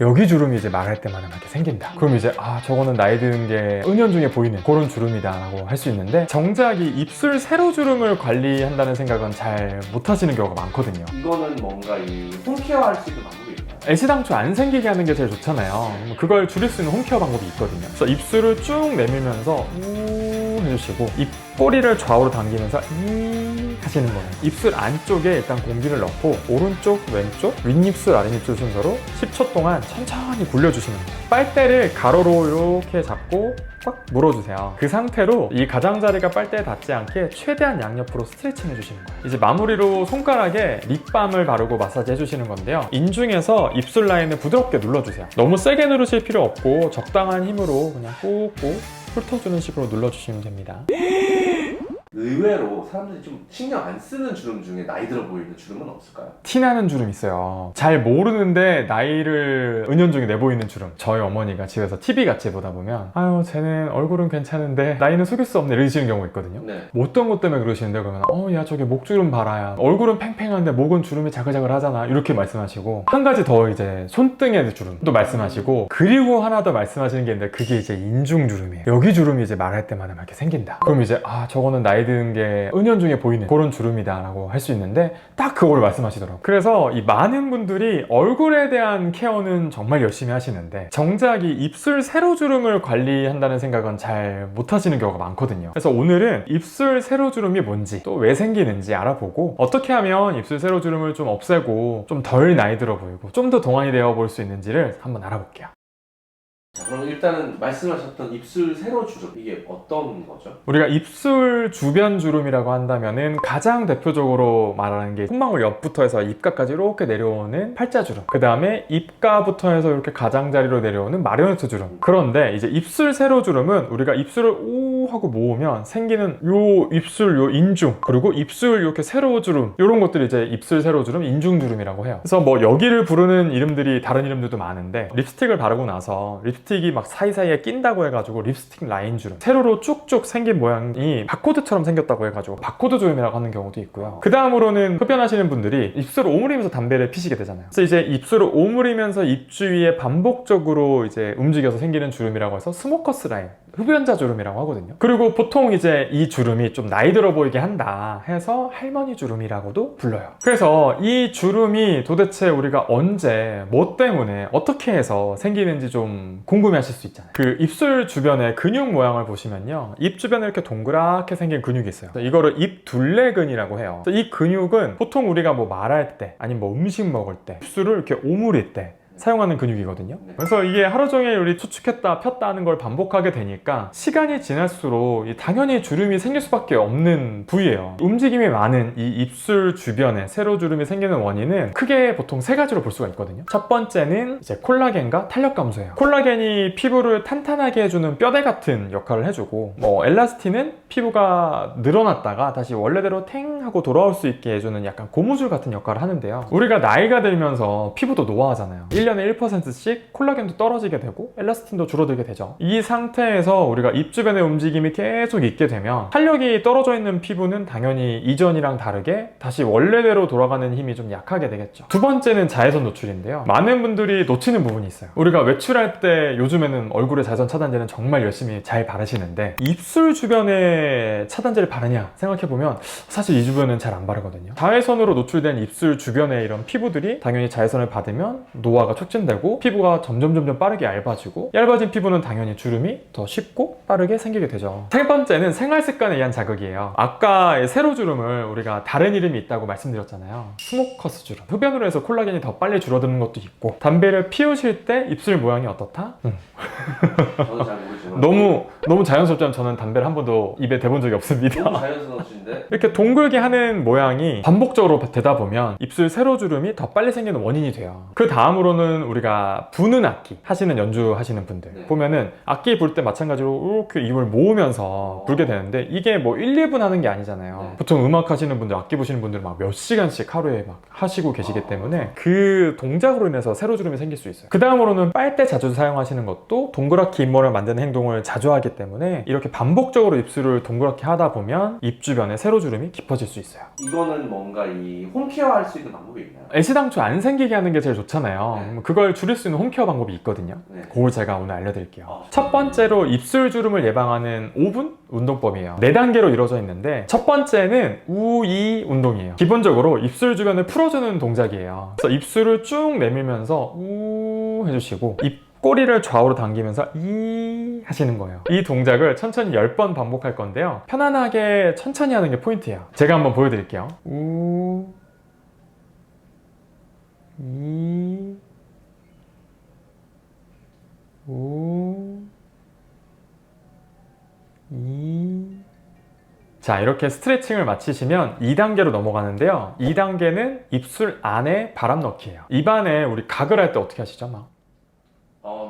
여기 주름이 이제 말할 때마다 이렇게 생긴다. 그럼 이제 저거는 나이 드는 게 은연중에 보이는 그런 주름이다 라고 할 수 있는데, 정작 이 입술 세로 주름을 관리한다는 생각은 잘 못하시는 경우가 많거든요. 이거는 뭔가 이 홈케어 할 수 있는 방법이 있나요? 애시당초 안 생기게 하는 게 제일 좋잖아요. 그걸 줄일 수 있는 홈케어 방법이 있거든요. 그래서 입술을 쭉 내밀면서 우 해주시고, 입꼬리를 좌우로 당기면서 이 하시는 거예요. 입술 안쪽에 일단 공기를 넣고 오른쪽, 왼쪽, 윗입술, 아랫입술 순서로 10초 동안 천천히 굴려주시는 거예요. 빨대를 가로로 이렇게 잡고 꽉 물어주세요. 그 상태로 이 가장자리가 빨대에 닿지 않게 최대한 양옆으로 스트레칭 해주시는 거예요. 이제 마무리로 손가락에 립밤을 바르고 마사지 해주시는 건데요. 인중에서 입술 라인을 부드럽게 눌러주세요. 너무 세게 누르실 필요 없고 적당한 힘으로 그냥 꾹꾹 훑어주는 식으로 눌러주시면 됩니다. 의외로 사람들이 좀 신경 안 쓰는 주름 중에 나이 들어 보이는 주름은 없을까요? 티나는 주름 있어요. 잘 모르는데 나이를 은연중에 내보이는 주름. 저희 어머니가 집에서 TV 같이 보다 보면 아유 쟤는 얼굴은 괜찮은데 나이는 속일 수 없네 이러시는 경우가 있거든요. 네. 뭐 어떤 것 때문에 그러시는데, 그러면 야 저게 목주름 봐라야, 얼굴은 팽팽한데 목은 주름이 자글자글 하잖아, 이렇게 말씀하시고, 한 가지 더 이제 손등에 주름도 말씀하시고, 그리고 하나 더 말씀하시는 게 있는데 그게 이제 인중 주름이에요. 여기 주름이 이제 말할 때마다 이렇게 생긴다. 그럼 이제 저거는 나이 드는 게 은연중에 보이는 그런 주름이다 라고 할 수 있는데, 딱 그걸 말씀하시더라고요. 그래서 이 많은 분들이 얼굴에 대한 케어는 정말 열심히 하시는데 정작 이 입술 세로 주름을 관리한다는 생각은 잘 못하시는 경우가 많거든요. 그래서 오늘은 입술 세로 주름이 뭔지, 또 왜 생기는지 알아보고, 어떻게 하면 입술 세로 주름을 좀 없애고 좀 덜 나이 들어 보이고 좀 더 동안이 되어 볼 수 있는지를 한번 알아볼게요. 자, 그럼 일단은 말씀하셨던 입술 세로 주름, 이게 어떤 거죠? 우리가 입술 주변 주름이라고 한다면은 가장 대표적으로 말하는 게 콧망울 옆부터 해서 입가까지 이렇게 내려오는 팔자주름, 그 다음에 입가부터 해서 이렇게 가장자리로 내려오는 마리오네트 주름. 그런데 이제 입술 세로 주름은 우리가 입술을 오 하고 모으면 생기는 요 입술 요 인중, 그리고 입술 이렇게 세로 주름, 이런 것들이 이제 입술 세로 주름, 인중 주름이라고 해요. 그래서 뭐 여기를 부르는 이름들이 다른 이름들도 많은데, 립스틱을 바르고 나서 립스틱이 막 사이사이에 낀다고 해가지고 립스틱 라인 주름, 세로로 쭉쭉 생긴 모양이 바코드처럼 생겼다고 해가지고 바코드 주름이라고 하는 경우도 있고요. 그 다음으로는 흡연하시는 분들이 입술을 오므리면서 담배를 피시게 되잖아요. 그래서 이제 입술을 오므리면서 입 주위에 반복적으로 이제 움직여서 생기는 주름이라고 해서 스모커스 라인, 흡연자 주름이라고 하거든요. 그리고 보통 이제 이 주름이 좀 나이 들어 보이게 한다 해서 할머니 주름이라고도 불러요. 그래서 이 주름이 도대체 우리가 언제, 뭐 때문에, 어떻게 해서 생기는지 좀 궁금해 하실 수 있잖아요. 그 입술 주변의 근육 모양을 보시면요, 입 주변에 이렇게 동그랗게 생긴 근육이 있어요. 이거를 입둘레근이라고 해요. 이 근육은 보통 우리가 뭐 말할 때, 아니면 뭐 음식 먹을 때, 입술을 이렇게 오므릴 때 사용하는 근육이거든요. 그래서 이게 하루 종일 우리 수축했다 폈다 하는 걸 반복하게 되니까 시간이 지날수록 당연히 주름이 생길 수밖에 없는 부위예요. 움직임이 많은 이 입술 주변에 세로 주름이 생기는 원인은 크게 보통 세 가지로 볼 수가 있거든요. 첫 번째는 이제 콜라겐과 탄력 감소예요. 콜라겐이 피부를 탄탄하게 해주는 뼈대 같은 역할을 해주고, 뭐 엘라스틴은 피부가 늘어났다가 다시 원래대로 탱 하고 돌아올 수 있게 해주는 약간 고무줄 같은 역할을 하는데요. 우리가 나이가 들면서 피부도 노화하잖아요. 1년에 1%씩 콜라겐도 떨어지게 되고 엘라스틴도 줄어들게 되죠. 이 상태에서 우리가 입 주변의 움직임이 계속 있게 되면 탄력이 떨어져 있는 피부는 당연히 이전이랑 다르게 다시 원래대로 돌아가는 힘이 좀 약하게 되겠죠. 두 번째는 자외선 노출인데요. 많은 분들이 놓치는 부분이 있어요. 우리가 외출할 때 요즘에는 얼굴에 자외선 차단제는 정말 열심히 잘 바르시는데, 입술 주변에 차단제를 바르냐 생각해보면 사실 이 주변은 잘 안 바르거든요. 자외선으로 노출된 입술 주변에 이런 피부들이 당연히 자외선을 받으면 노화가 촉진되고 피부가 점점 빠르게 얇아지고, 얇아진 피부는 당연히 주름이 더 쉽고 빠르게 생기게 되죠. 세 번째는 생활 습관에 의한 자극이에요. 아까 세로 주름을 우리가 다른 이름이 있다고 말씀드렸잖아요. 스모커스 주름. 흡연으로 해서 콜라겐이 더 빨리 줄어드는 것도 있고, 담배를 피우실 때 입술 모양이 어떻다? 저는 잘 모르지만 너무 자연스럽지만 저는 담배를 한 번도 입에 대본 적이 없습니다. 너무 자연스러우신데? 이렇게 동글게 하는 모양이 반복적으로 되다 보면 입술 세로 주름이 더 빨리 생기는 원인이 돼요. 그 다음으로는 우리가 부는 악기 하시는, 연주하시는 분들 보면은 악기 불 때 마찬가지로 이렇게 입을 모으면서 불게 되는데, 이게 뭐 1, 2분 하는 게 아니잖아요. 보통 음악 하시는 분들, 악기 보시는 분들 막 몇 시간씩 하루에 막 하시고 계시기 때문에 그 동작으로 인해서 세로 주름이 생길 수 있어요. 그 다음으로는 빨대 자주 사용하시는 것도 동그랗게 입모를 만드는 행동을 자주 하기 때문에 이렇게 반복적으로 입술을 동그랗게 하다 보면 입 주변에 세로 주름이 깊어질 수 있어요. 이거는 뭔가 이 홈케어 할 수 있는 방법이 있나요? 애시당초 안 생기게 하는 게 제일 좋잖아요. 네. 그걸 줄일 수 있는 홈케어 방법이 있거든요. 네. 그걸 제가 오늘 알려드릴게요. 아, 첫 번째로 입술 주름을 예방하는 5분 운동법이에요. 4단계로 이루어져 있는데 첫 번째는 우이 운동이에요. 기본적으로 입술 주변을 풀어주는 동작이에요. 그래서 입술을 쭉 내밀면서 우 해주시고 입꼬리를 좌우로 당기면서 이 하시는 거예요. 이 동작을 천천히 10번 반복할 건데요. 편안하게 천천히 하는 게 포인트예요. 제가 한번 보여드릴게요. 우 이, 우, 이. 자, 이렇게 스트레칭을 마치시면 2단계로 넘어가는데요. 2단계는 입술 안에 바람 넣기예요. 입안에 우리 가글 할 때 어떻게 하시죠? 막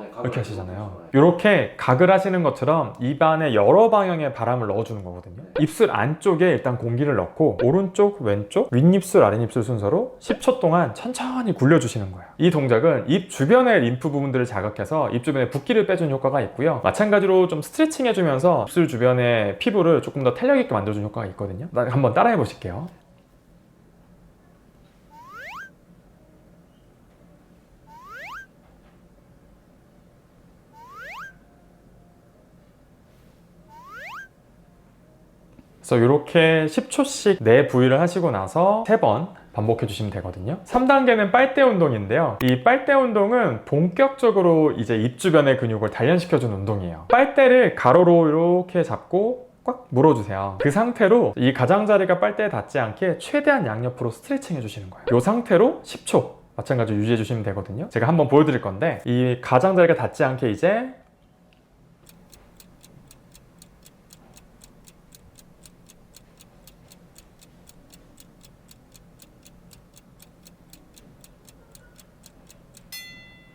네, 이렇게 하시잖아요. 이렇게 가글 하시는 것처럼 입안에 여러 방향의 바람을 넣어주는 거거든요. 입술 안쪽에 일단 공기를 넣고 오른쪽, 왼쪽, 윗입술, 아랫입술 순서로 10초 동안 천천히 굴려주시는 거예요. 이 동작은 입 주변의 림프 부분들을 자극해서 입 주변에 붓기를 빼주는 효과가 있고요. 마찬가지로 좀 스트레칭 해주면서 입술 주변의 피부를 조금 더 탄력 있게 만들어주는 효과가 있거든요. 한번 따라해 보실게요. 그래서 이렇게 10초씩 내 부위를 하시고 나서 3번 반복해 주시면 되거든요. 3단계는 빨대 운동인데요. 이 빨대 운동은 본격적으로 이제 입 주변의 근육을 단련시켜 주는 운동이에요. 빨대를 가로로 이렇게 잡고 꽉 물어주세요. 그 상태로 이 가장자리가 빨대에 닿지 않게 최대한 양옆으로 스트레칭 해주시는 거예요. 이 상태로 10초 마찬가지로 유지해 주시면 되거든요. 제가 한번 보여드릴 건데 이 가장자리가 닿지 않게 이제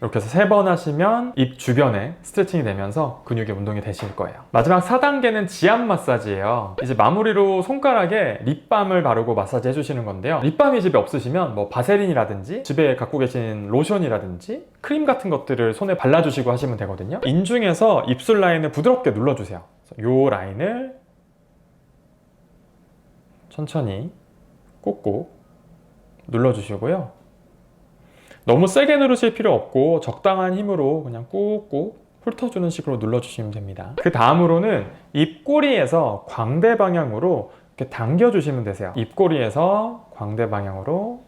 이렇게 해서 3번 하시면 입 주변에 스트레칭이 되면서 근육의 운동이 되실 거예요. 마지막 4단계는 지압 마사지예요. 이제 마무리로 손가락에 립밤을 바르고 마사지 해주시는 건데요. 립밤이 집에 없으시면 뭐 바세린이라든지 집에 갖고 계신 로션이라든지 크림 같은 것들을 손에 발라주시고 하시면 되거든요. 인중에서 입술 라인을 부드럽게 눌러주세요. 이 라인을 천천히 꾹꾹 눌러주시고요. 너무 세게 누르실 필요 없고 적당한 힘으로 그냥 꾹꾹 훑어주는 식으로 눌러주시면 됩니다. 그 다음으로는 입꼬리에서 광대 방향으로 이렇게 당겨주시면 되세요. 입꼬리에서 광대 방향으로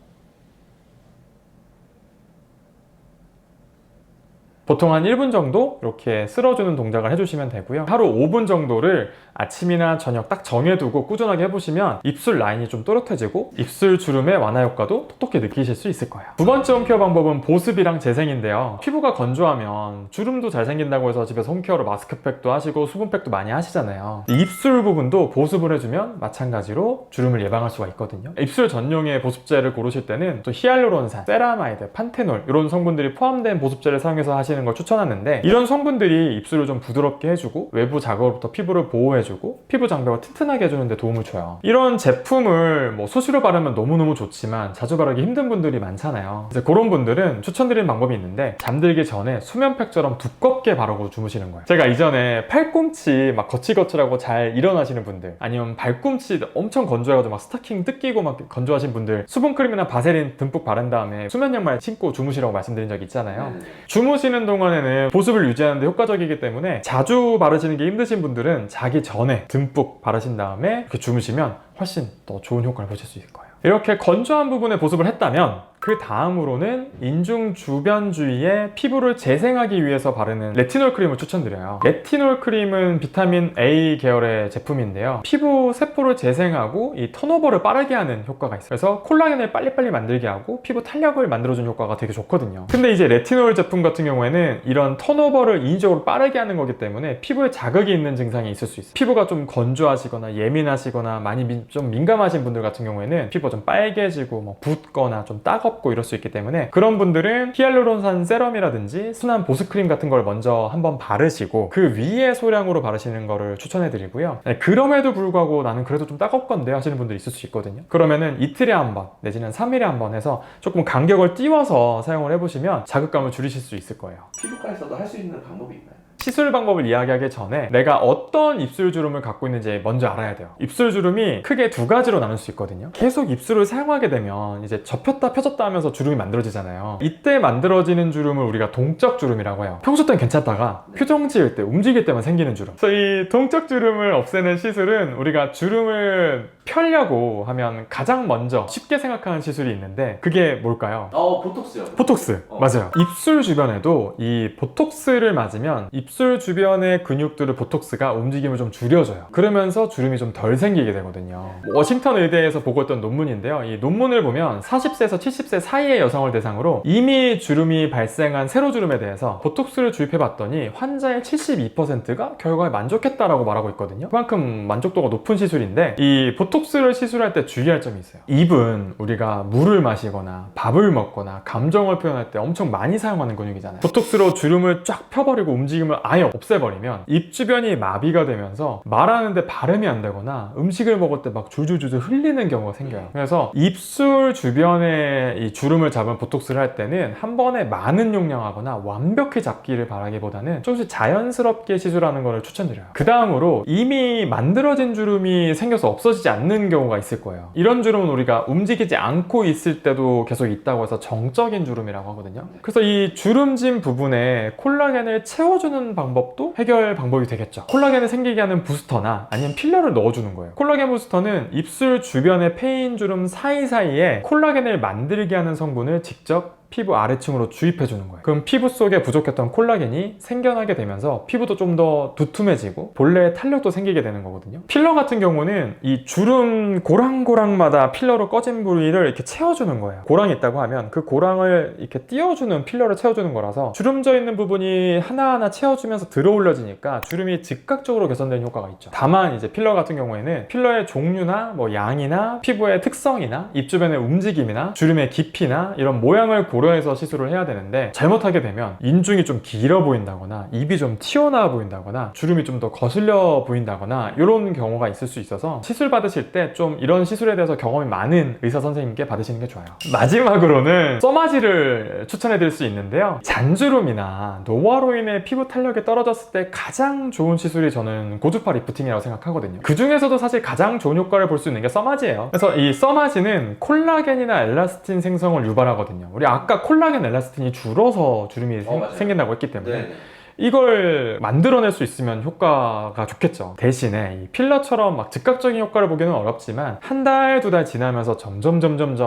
보통 한 1분 정도 이렇게 쓸어주는 동작을 해주시면 되고요. 하루 5분 정도를 아침이나 저녁 딱 정해두고 꾸준하게 해보시면 입술 라인이 좀 또렷해지고 입술 주름의 완화 효과도 톡톡히 느끼실 수 있을 거예요. 두 번째 홈케어 방법은 보습이랑 재생인데요. 피부가 건조하면 주름도 잘 생긴다고 해서 집에서 홈케어로 마스크팩도 하시고 수분팩도 많이 하시잖아요. 입술 부분도 보습을 해주면 마찬가지로 주름을 예방할 수가 있거든요. 입술 전용의 보습제를 고르실 때는 또 히알루론산, 세라마이드, 판테놀 이런 성분들이 포함된 보습제를 사용해서 하시는 걸 추천하는데 이런 성분들이 입술을 좀 부드럽게 해주고 외부 자극으로부터 피부를 보호해주고 피부 장벽을 튼튼하게 해주는 데 도움을 줘요. 이런 제품을 뭐 수시로 바르면 너무너무 좋지만 자주 바르기 힘든 분들이 많잖아요. 이제 그런 분들은 추천드리는 방법이 있는데 잠들기 전에 수면팩처럼 두껍게 바르고 주무시는 거예요. 제가 이전에 팔꿈치 막 거칠거칠하고 잘 일어나시는 분들 아니면 발꿈치 엄청 건조해가지고 막 스타킹 뜯기고 막 건조하신 분들 수분크림이나 바세린 듬뿍 바른 다음에 수면 양말 신고 주무시라고 말씀드린 적이 있잖아요. 주무시는 동안에는 보습을 유지하는 데 효과적이기 때문에 자주 바르시는 게 힘드신 분들은 자기 전에 듬뿍 바르신 다음에 이렇게 주무시면 훨씬 더 좋은 효과를 보실 수 있을 거예요. 이렇게 건조한 부분에 보습을 했다면 그 다음으로는 인중 주변 주위에 피부를 재생하기 위해서 바르는 레티놀 크림을 추천드려요. 레티놀 크림은 비타민 A 계열의 제품인데요. 피부 세포를 재생하고 이 턴오버를 빠르게 하는 효과가 있어요. 그래서 콜라겐을 빨리빨리 만들게 하고 피부 탄력을 만들어주는 효과가 되게 좋거든요. 근데 이제 레티놀 제품 같은 경우에는 이런 턴오버를 인위적으로 빠르게 하는 거기 때문에 피부에 자극이 있는 증상이 있을 수 있어요. 피부가 좀 건조하시거나 예민하시거나 많이 좀 민감하신 분들 같은 경우에는 피부가 좀 빨개지고 뭐 붓거나 좀 따갑고 이럴 수 있기 때문에 그런 분들은 히알루론산 세럼이라든지 순한 보습크림 같은 걸 먼저 한번 바르시고 그 위에 소량으로 바르시는 거를 추천해 드리고요. 그럼에도 불구하고 나는 그래도 좀 따갑건데 하시는 분들이 있을 수 있거든요. 그러면은 이틀에 한 번 내지는 3일에 한 번 해서 조금 간격을 띄워서 사용을 해보시면 자극감을 줄이실 수 있을 거예요. 피부과에서도 할 수 있는 방법이 있나요? 시술 방법을 이야기하기 전에 내가 어떤 입술 주름을 갖고 있는지 먼저 알아야 돼요. 입술 주름이 크게 두 가지로 나눌 수 있거든요. 계속 입술을 사용하게 되면 이제 접혔다 펴졌다 하면서 주름이 만들어지잖아요. 이때 만들어지는 주름을 우리가 동적 주름이라고 해요. 평소 땐 괜찮다가 표정 지을 때, 움직일 때만 생기는 주름. 그래서 이 동적 주름을 없애는 시술은 우리가 주름을 펴려고 하면 가장 먼저 쉽게 생각하는 시술이 있는데 그게 뭘까요? 보톡스요. 보톡스. 맞아요. 입술 주변에도 이 보톡스를 맞으면 입술 주변의 근육들을 보톡스가 움직임을 좀 줄여줘요. 그러면서 주름이 좀 덜 생기게 되거든요. 워싱턴 의대에서 보고 있던 논문인데요. 이 논문을 보면 40세에서 70세 사이의 여성을 대상으로 이미 주름이 발생한 세로주름에 대해서 보톡스를 주입해봤더니 환자의 72%가 결과에 만족했다라고 말하고 있거든요. 그만큼 만족도가 높은 시술인데 이 보톡스를 시술할 때 주의할 점이 있어요. 입은 우리가 물을 마시거나 밥을 먹거나 감정을 표현할 때 엄청 많이 사용하는 근육이잖아요. 보톡스로 주름을 쫙 펴버리고 움직임을 아예 없애버리면 입 주변이 마비가 되면서 말하는데 발음이 안 되거나 음식을 먹을 때 막 줄줄줄줄 흘리는 경우가 생겨요. 그래서 입술 주변에 이 주름을 잡은 보톡스를 할 때는 한 번에 많은 용량하거나 완벽히 잡기를 바라기보다는 조금씩 자연스럽게 시술하는 것을 추천드려요. 그 다음으로 이미 만들어진 주름이 생겨서 없어지지 않는 경우가 있을 거예요. 이런 주름은 우리가 움직이지 않고 있을 때도 계속 있다고 해서 정적인 주름이라고 하거든요. 그래서 이 주름진 부분에 콜라겐을 채워주는 방법도 해결 방법이 되겠죠. 콜라겐을 생기게 하는 부스터나 아니면 필러를 넣어주는 거예요. 콜라겐 부스터는 입술 주변의 패인 주름 사이사이에 콜라겐을 만들게 하는 성분을 직접 피부 아래층으로 주입해주는 거예요. 그럼 피부 속에 부족했던 콜라겐이 생겨나게 되면서 피부도 좀 더 두툼해지고 본래의 탄력도 생기게 되는 거거든요. 필러 같은 경우는 이 주름 고랑고랑마다 필러로 꺼진 부위를 이렇게 채워주는 거예요. 고랑이 있다고 하면 그 고랑을 이렇게 띄워주는 필러를 채워주는 거라서 주름져 있는 부분이 하나하나 채워주면서 들어올려지니까 주름이 즉각적으로 개선되는 효과가 있죠. 다만 이제 필러 같은 경우에는 필러의 종류나 뭐 양이나 피부의 특성이나 입 주변의 움직임이나 주름의 깊이나 이런 모양을 고려해서 시술을 해야 되는데 잘못하게 되면 인중이 좀 길어 보인다거나 입이 좀 튀어나와 보인다거나 주름이 좀 더 거슬려 보인다거나 이런 경우가 있을 수 있어서 시술 받으실 때 좀 이런 시술에 대해서 경험이 많은 의사 선생님께 받으시는 게 좋아요. 마지막으로는 써마지를 추천해 드릴 수 있는데요. 잔주름이나 노화로 인해 피부 탄력이 떨어졌을 때 가장 좋은 시술이 저는 고주파 리프팅이라고 생각하거든요. 그 중에서도 사실 가장 좋은 효과를 볼 수 있는 게 써마지예요. 그래서 이 써마지는 콜라겐이나 엘라스틴 생성을 유발하거든요. 우리 아까 콜라겐, 엘라스틴이 줄어서 주름이 생긴다고 했기 때문에 네. 이걸 만들어낼 수 있으면 효과가 좋겠죠. 대신에 이 필러처럼 막 즉각적인 효과를 보기는 어렵지만 한 달, 두 달 지나면서 점점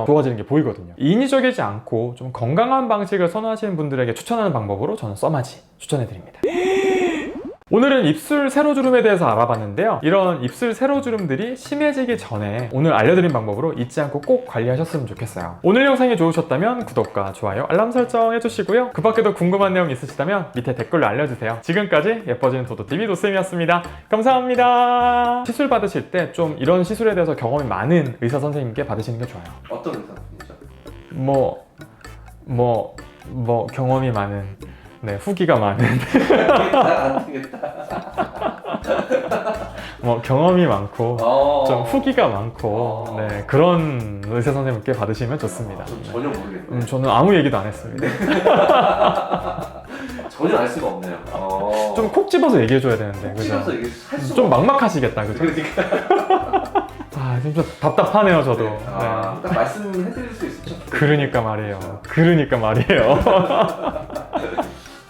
좋아지는 게 보이거든요. 인위적이지 않고 좀 건강한 방식을 선호하시는 분들에게 추천하는 방법으로 저는 써마지 추천해드립니다. 오늘은 입술 세로주름에 대해서 알아봤는데요. 이런 입술 세로주름들이 심해지기 전에 오늘 알려드린 방법으로 잊지 않고 꼭 관리하셨으면 좋겠어요. 오늘 영상이 좋으셨다면 구독과 좋아요, 알람 설정 해주시고요. 그 밖에도 궁금한 내용 있으시다면 밑에 댓글로 알려주세요. 지금까지 예뻐지는 도도TV 도쌤이었습니다. 감사합니다. 시술 받으실 때 좀 이런 시술에 대해서 경험이 많은 의사 선생님께 받으시는 게 좋아요. 어떤 의사분이죠? 경험이 많은, 네, 후기가 많은 안 되겠다. 경험이 많고 좀 후기가 많고 어. 네, 그런 의사 선생님께 받으시면 좋습니다. 전혀 모르겠네요. 저는 아무 얘기도 안 했습니다. 전혀 알 수가 없네요. 좀 콕 집어서 얘기해줘야 되는데, 그죠? 찍어서 이게 할 수가 좀 막막하시겠다, 그죠? 그러니까. 진짜 답답하네요, 저도. 네. 네. 딱 말씀해드릴 수 있었죠. 그러니까 말이에요.